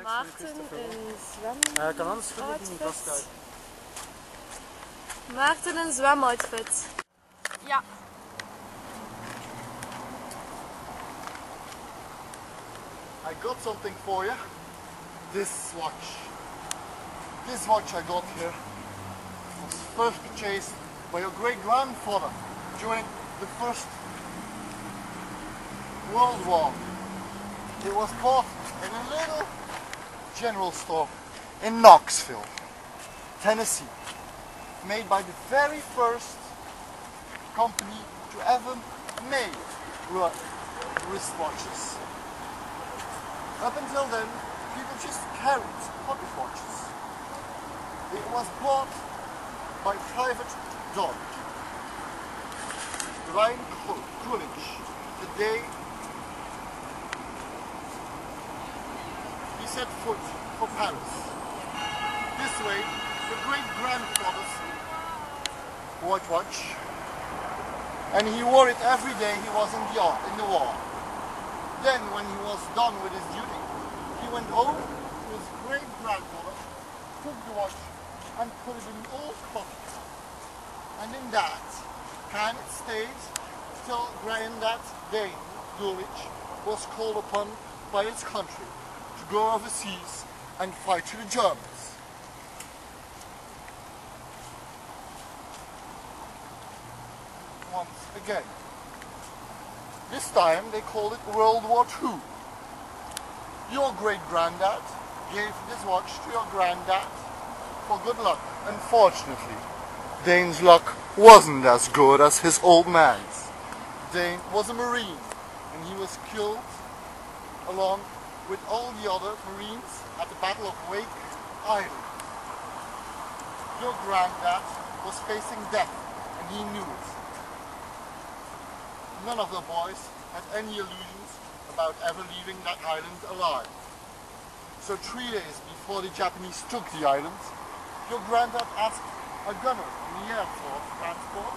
Maarten in Ik kan anders niet zwemoutfit. Maarten in zwemoutfit. Ja. I got something for you. This watch. This watch I got here was first purchased by your great-grandfather during the First World War. It was bought in a little general store in Knoxville, Tennessee, made by the very first company to ever make wristwatches. Up until then, people just carried pocket watches. It was bought by private dog, Ryan Coolidge, the day he set foot for Paris. This way, the great-grandfather's watch, and he wore it every day he was in the war. Then, when he was done with his duty, he went home to his great-grandmother, took the watch and put it in an old coffee can. And in that can it stayed till Granddad Dane Dulwich was called upon by his country to go overseas and fight to the Germans. Once again. This time they called it World War II. Your great-granddad gave this watch to your granddad for good luck. Unfortunately, Dane's luck wasn't as good as his old man's. Dane was a Marine and he was killed along with all the other Marines at the Battle of Wake Island. Your granddad was facing death and he knew it. None of the boys had any illusions about ever leaving that island alive. So 3 days before the Japanese took the island, your granddad asked a gunner in the Air Force transport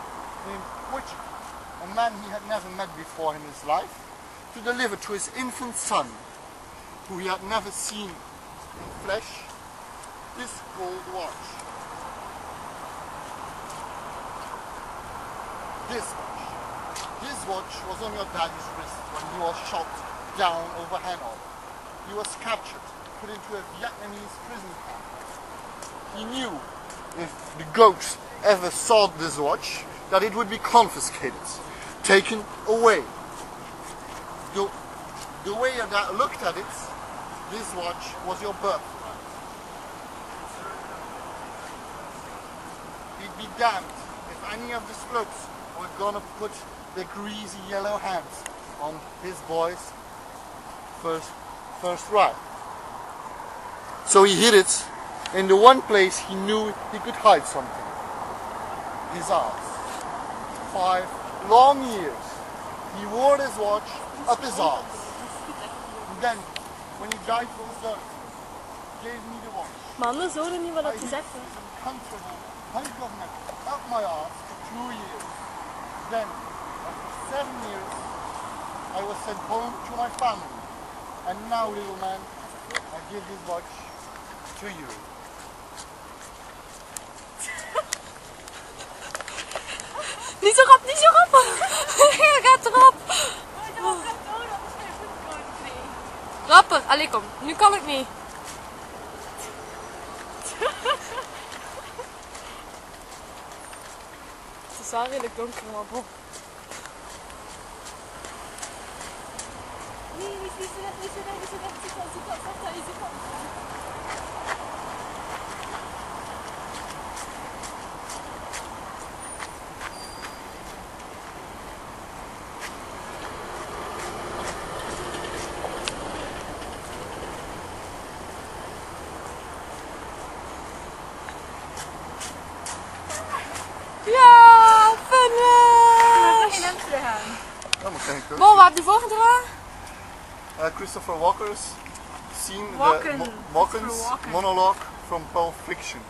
named Wichita, a man he had never met before in his life, to deliver to his infant son, who he had never seen in flesh, this gold watch. This watch was on your daddy's wrist when he was shot down over Hanoi. He was captured, put into a Vietnamese prison camp. He knew if the ghost ever saw this watch, that it would be confiscated, taken away. The way your dad looked at it, this watch was your birthright. He'd be damned if any of the slopes were gonna put the greasy yellow hands on his boy's first ride. So he hid it in the one place he knew he could hide something. His ass. 5 long years he wore this watch up his ass. And then, when he died for his service, he gave me the watch. Maar anders hoorde niet wat hij zegt. Comfortable hunk of metal up my ass for 2 years. Then, after 7 years, I was sent home to my family. And now, little man, I give this watch to you. Niet zo rap, niet zo rap! Hij gaat erop! Rapper, allee kom, nu kan ik niet. Het is wel redelijk donker, maar bon. Ja, finish! Ja, maar kan ik ook. Bon, wat heb je voorgedragen? Christopher Walker's scene, the Walken's monologue from Pulp Fiction.